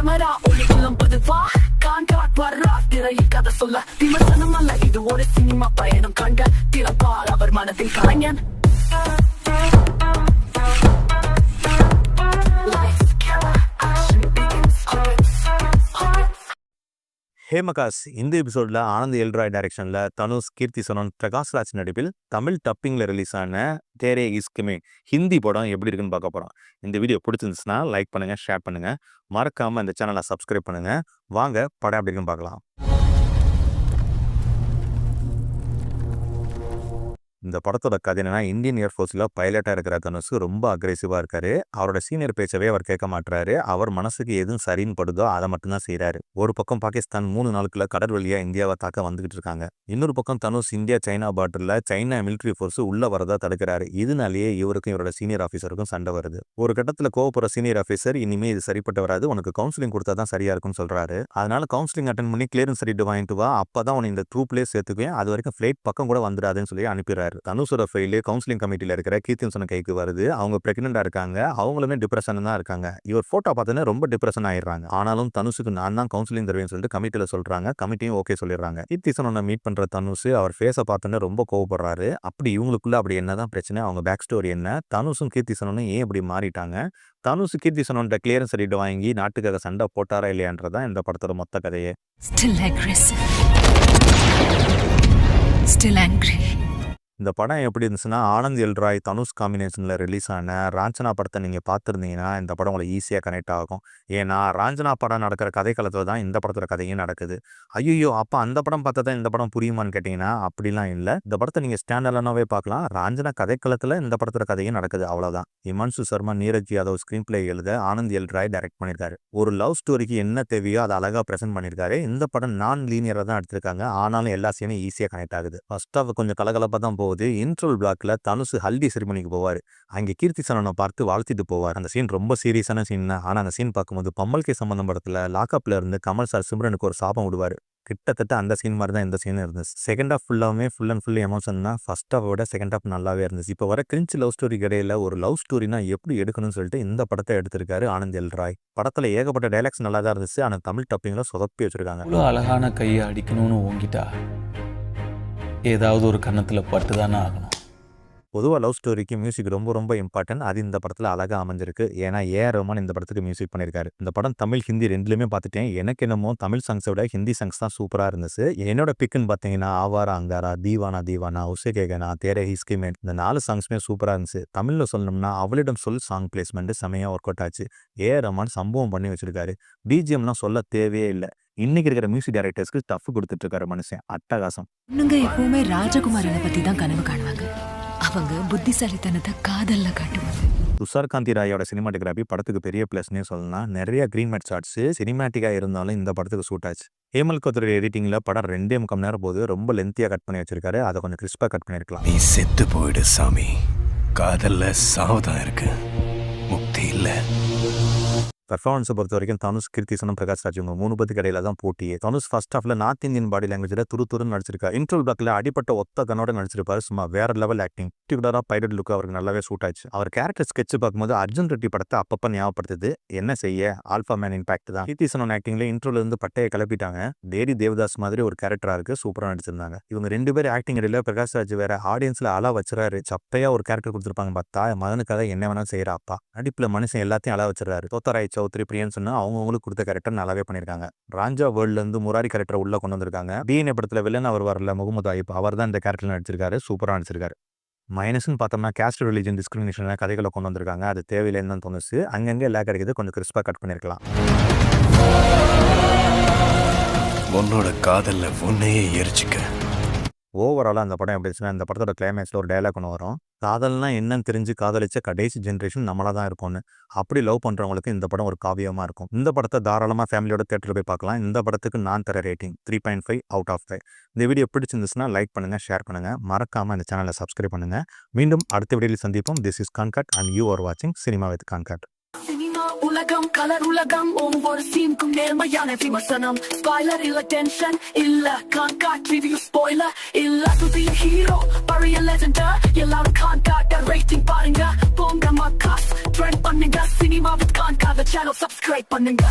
Camera ஒளிகளும் பொதுவா contract வர்றா திரையில் கதை சொல்ல விமர்சனம் அல்ல இது ஒரு சினிமா பயணம் கண்ட திறப்பார் அவர் மனதில் கலைஞன். ஹேமகாஸ் இந்த எபிசோடில் ஆனந்த் எல்ராய் டைரக்ஷனில் தனுஷ், கீர்த்தி சனோன், பிரகாஷ் ராஜ் நடிப்பில் தமிழ் டப்பிங்கில் ரிலீஸ் ஆன தேரே இஸ்குமே ஹிந்தி படம் எப்படி இருக்குன்னு பார்க்க போகிறோம். இந்த வீடியோ பிடிச்சிருந்துச்சுன்னா லைக் பண்ணுங்கள், ஷேர் பண்ணுங்கள், மறக்காமல் இந்த சேனலை சப்ஸ்கிரைப் பண்ணுங்கள். வாங்க படம் எப்படி இருக்குன்னு பார்க்கலாம். இந்த படத்தோட கதை என்னன்னா, இந்தியன் ஏர்ஃபோர்ஸில் பைலட்டாக இருக்கிற தனுஷ் ரொம்ப அக்ரெசிவாக இருக்காரு. அவரோட சீனியர் பேச்சவே அவர் கேட்க மாட்டாரு. அவர் மனசுக்கு எதுவும் சரின்னு படுதோ அதை மட்டும்தான் செய்கிறாரு. ஒரு பக்கம் பாகிஸ்தான் 3 நாளுக்குள்ள கடல் வழியாக இந்தியாவை தாக்க வந்துகிட்டு இருக்காங்க. இன்னொரு பக்கம் தனுஷ் இந்தியா சைனா பார்டரில் சைனா மிலிட்ரி ஃபோர்ஸ் உள்ள வரதா தடுக்கிறாரு. இதனாலேயே இவருக்கும் இவரோட சீனியர் ஆஃபீஸருக்கும் சண்டை வருது. ஒரு கட்டத்தில் கோவப்படுற சீனியர் ஆஃபீஸர் இனிமே இது சரிப்பட்டு வராது, உனக்கு கவுன்சிலிங் கொடுத்தா தான் சரியா இருக்கும்னு சொல்றாரு. அதனால கவுன்சிலிங் அட்டன் பண்ணி கிளியரன்ஸ் சர்டிஃபிகேட் வாங்கிட்டு வா, அப்பதான் உன்னை இந்த ட்ரூப்லேயே சேர்த்துக்குவேன், அது வரைக்கும் ஃபிளைட் பக்கம் கூட வந்துடாதுன்னு சொல்லி அனுப்பிடுறாரு. தனுஷோட ஃபைல் கவுன்சிலிங் கமிட்டியில் இருக்கிற கீர்த்தி சனோன் கைக்கு வருது. அவங்க பிரெக்னெண்டா இருக்காங்க. அவங்களுமே டிப்ரெஷன் தான் இருக்காங்க. இவர் போட்டோ பார்த்தோன்னே ரொம்ப டிப்ரெஷன் ஆயிடுறாங்க. ஆனாலும் தனுஷுக்கு நான் தான் கவுன்சிலிங் தருவேன்னு சொல்லிட்டு கமிட்டியில் சொல்றாங்க. கமிட்டியும் ஓகே சொல்லிடுறாங்க. கீர்த்தி சனோனை மீட் பண்ற தனுஷ் அவர் ஃபேஸை பார்த்தோன்னே ரொம்ப கோவப்படுறாரு. அப்படி இவங்களுக்குள்ள அப்படி என்னதான் பிரச்சனை, அவங்க பேக் ஸ்டோரி என்ன, தனுஷும் கீர்த்தி சனோனும் ஏன் இப்படி மாறிட்டாங்க, தனுஷ் கீர்த்தி சனோன்ட்ட கிளியரன்ஸ் சர்டிஃபிகேட் வாங்கி நாட்டுக்காக சண்டை போட்டாரா இல்லையான்றதான் இந்த படத்தோட மொத்த கதையே. இந்த படம் எப்படி இருந்துச்சுன்னா, ஆனந்த் எல்ராய் தனுஷ் காம்பினேஷனில் ரிலீஸ் ஆன ராஞ்சனா படத்தை நீங்கள் பார்த்துருந்தீங்கன்னா இந்த படம் உங்களுக்கு ஈஸியாக கனெக்ட் ஆகும். ஏன்னா ராஞ்சனா படம் நடக்கிற கதை காலத்தில் தான் இந்த படத்தோட கதையும் நடக்குது. ஐயோ அப்போ அந்த படம் பார்த்தா தான் இந்த படம் புரியுமான்னு கேட்டிங்கன்னா அப்படிலாம் இல்லை. இந்த படத்தை நீங்கள் ஸ்டாண்டர்டானாவே பார்க்கலாம். ராஞ்சனா கதைக்களத்தில் இந்த படத்தோட கதையும் நடக்குது, அவ்வளோதான். இமான்சு சர்மா, நீரஜ் யாதவ் ஸ்க்ரீன் பிளே எழுத ஆனந்த் எல்ராய் டைரக்ட் பண்ணியிருக்காரு. ஒரு லவ் ஸ்டோரிக்கு என்ன தேவையோ அதை அழகாக ப்ரெசென்ட் பண்ணியிருக்காரு. இந்த படம் நான் லீனியராக தான் எடுத்திருக்காங்க. ஆனாலும் எல்லா சீனும் ஈஸியாக கனெக்ட் ஆகுது. ஃபர்ஸ்ட் ஆஃப் கொஞ்சம் கலகலப்பாக தான் போகுது. இன்ட்ரோல் பிளாக்ல தனுஷ் ஹல்தி செரிமனிக்கு போவார். அங்கே கீர்த்தி சனோனை பார்த்து வாழ்த்திட்டு போவார். அந்த சீன் ரொம்ப சீரியஸான சீன் தான். ஆனால் அந்த சீன் பார்க்கும்போது பம்மல்கே சம்பந்தம் படத்தில் லாக்அப்ல இருந்து கமல் சார் சிம்ரனுக்கு ஒரு சாபம் விடுவார். கிட்டத்தட்ட அந்த சீன் மாதிரி தான் இந்த சீன் இருந்துச்சு. செகண்ட் ஹாஃப் ஃபுல்லாகவே ஃபுல் அண்ட் ஃபுல் எமோஷன் தான். ஃபர்ஸ்ட் ஹாஃப் விட செகண்ட் ஹாஃப் நல்லாவே இருந்துச்சு. இப்போ வர கிரிஞ்ச் லவ் ஸ்டோரி இடையில ஒரு லவ் ஸ்டோரினா எப்படி எடுக்கணும்னு சொல்லிட்டு இந்த படத்தை எடுத்திருக்காரு ஆனந்த் எல்ராய். படத்தில் ஏகப்பட்ட டைலாக்ஸ் நல்லா தான் இருந்துச்சு. ஆனால் தமிழ் டப்பிங்கில் சொதப்பி வச்சிருக்காங்க. இவ்வளோ அழகான கையை அடிக்கணும்னு ஓங்கிட்டா ஏதாவது ஒரு கன்னத்தில் பட்டு தானே ஆகணும். பொதுவாக லவ் ஸ்டோரிக்கு மியூசிக் ரொம்ப ரொம்ப இம்பார்ட்டன்ட். அது இந்த படத்தில் அழகாக அமைஞ்சிருக்கு. ஏன்னா ஏஆர் ரஹ்மான் இந்த படத்துக்கு மியூசிக் பண்ணியிருக்காரு. இந்த படம் தமிழ் ஹிந்தி ரெண்டுலையுமே பார்த்துட்டேன். எனக்கு என்னமோ தமிழ் சாங்ஸை விட ஹிந்தி சாங்ஸ் தான் சூப்பராக இருந்துச்சு. என்னோட பிக்குன்னு பார்த்தீங்கன்னா ஆவாரா அங்காரா, தீவானா தீவானா, உசே கேகனா, தேரே இஸ்குமே, இந்த 4 சாங்ஸுமே சூப்பராக இருந்துச்சு. தமிழில் சொல்லணும்னா அவளிடம் சொல் சாங் பிளேஸ்மெண்ட் செமையாக ஒர்க் அவுட் ஆச்சு. ஏஆர் ரஹ்மான் சம்பவம் பண்ணி வச்சிருக்காரு. பிஜிஎம்லாம் சொல்ல தேவையே இல்லை. இன்னைக்கு இருக்கிற மியூசிக் டைரக்டர்ஸ்க்கு டஃப் கொடுத்துட்டு இருக்காரு மனுஷன். அட்டகாசம். எப்பவுமே ராஜகுமாரனை பத்தி தான் கனவு காணுவாங்க. அவங்க புத்திசாலித்தனத்தை காதல்ல காட்டுவாங்க. துஷார் காந்தி ராயோட சினிமாட்டோகிராஃபி படத்துக்கு பெரிய பிளஸ்னே சொல்லலாம். நிறைய கிரீன் மேட் ஷாட்ஸ் சினிமேட்டிக்காக இருந்தாலும் இந்த படத்துக்கு சூட் ஆச்சு. ஹேமல் கௌதர் எடிட்டிங்கில் படம் 2.5 மணி நேரம் போது ரொம்ப லென்த்தியாக கட் பண்ணி வச்சிருக்காரு. அதை கொஞ்சம் கிறிஸ்பாக கட் பண்ணியிருக்கலாம். நீ செத்து போயிடு சாமி, காதல்ல சாவதான் இருக்கு, முக்தி இல்லை. பெர்ஃபார்மன்ஸை பொறுத்த வரைக்கும் தனுஷ், கீர்த்தி சனோன், பிரகாஷ் ராஜ் இவங்க 3 பேருக்கு இடையில தான் போட்டியே. தனுஷ் ஃபர்ஸ்ட் ஹாஃப்ல நார்த் இந்தியன் பாடி லாங்குவேஜில் துருன்னு நடிச்சிருக்காரு. இன்ட்ரோல் பிளாக்ல அடிப்பட்ட ஒத்த கண்ணோட நடிச்சிருப்பாரு. சும்மா வேற லெவல் ஆக்டிங். பர்டிகுலரா பைரட் லுக் அவருக்கு நல்லாவே சூட் ஆச்சு. அவர் கேரக்டர் ஸ்கெட்ச் பார்க்கும்போது அர்ஜுன் ரெட்டி படத்தை அப்பப்போ ஞாபகப்படுத்துது. என்ன செய்ய, ஆல்ஃபா மேன் இம்பாக்ட் தான். கீர்த்தி சனோன் ஆக்டிங்ல இன்ட்ரோல இருந்து பட்டையை கிளப்பிட்டாங்க. தேரி தேவதாஸ் மாதிரி ஒரு கேரக்டரா இருக்கு, சூப்பரா நடிச்சிருந்தாங்க. இவங்க 2 பேரும் ஆக்டிங் இடையில பிரகாஷ் ராஜ் வேற ஆடியன்ஸ்ல அழ வச்சுறாரு. சப்பையா ஒரு கேரக்டர் கொடுத்துருப்பாங்க. பார்த்தா மகனுக்காக என்ன வேணாலும் செய்யற அப்பா. நடிப்புல மனுஷன் எல்லாத்தையும் அழ வச்சுறாரு. தோத்தராய் சௌத்ரி, பிரியன் சொன்னா அவங்களுக்கு கொடுத்த கேரக்டர் நல்லாவே பண்ணிருக்காங்க. ராஞ்சா வேர்ல்ட்ல இருந்து முராரி கேரக்டர் உள்ள கொண்டு வந்திருக்காங்க. டிஎன்ஏ படத்துல வில்லன் அவர் வரல, முகமது ஆயிப் அவர் தான் இந்த கேரக்டர் நடிச்சிருக்காரு. சூப்பரா நடிச்சிருக்காரு. மைனஸ்ன்னு பார்த்தோம்னா கேஸ்ட் ரிலிஜன் டிஸ்கிரிமினேஷன் கதைகளை கொண்டு வந்திருக்காங்க. அது தேவையில்லைன்னு தான் தோணுச்சு. அங்கங்கே எல்லா கிடைக்குது, கொஞ்சம் கிறிஸ்பா கட் பண்ணிருக்கலாம். உன்னோட காதல்ல உன்னையே எரிச்சுக்க. ஓவராலாக அந்த படம் எப்படி இருந்துச்சுன்னா, இந்த படத்தோட கிளைமேக்ஸில் ஒரு டைலாக் ஒன்று வரும். காதல்னா என்னன்னு தெரிஞ்சு காதலிச்ச கடைசி ஜென்ரேஷன் நம்மளா தான் இருக்கும்னு. அப்படி லவ் பண்ணுறவங்களுக்கு இந்த படம் ஒரு காவியமாக இருக்கும். இந்த படத்தை தாராளமாக ஃபேமிலியோட தேட்டரில் போய் பார்க்கலாம். இந்த படத்துக்கு நான் தர ரேட்டிங் 3.5 அவுட் ஆஃப் 5. இந்த வீடியோ பிடிச்சிருந்துச்சுன்னா லைக் பண்ணுங்கள், ஷேர் பண்ணுங்கள், மறக்காமல் இந்த சேனலை சப்ஸ்கிரைப் பண்ணுங்கள். மீண்டும் அடுத்த வீடியோவில் சந்திப்போம். This is Kangat and you are வாட்சிங் சினிமா வித் கான்காட். உலகம் கலர் உலகம், ஒவ்வொரு சீனுக்கும் நேர்மையான விமர்சனம். ஸ்பாய்லர் இல்ல, டென்ஷன் இல்ல, கான்காட் ரிவ்யூ ஸ்பாய்லர் இல்ல. புதிய ஹீரோ, பழைய லெஜெண்டர், எல்லாரும் கான்காட் ரேட்டிங் பாருங்க. போங்க மக்காஸ் ட்ரெண்ட் பண்ணுங்க. Cinema with Kangat. Channel subscribe பண்ணுங்க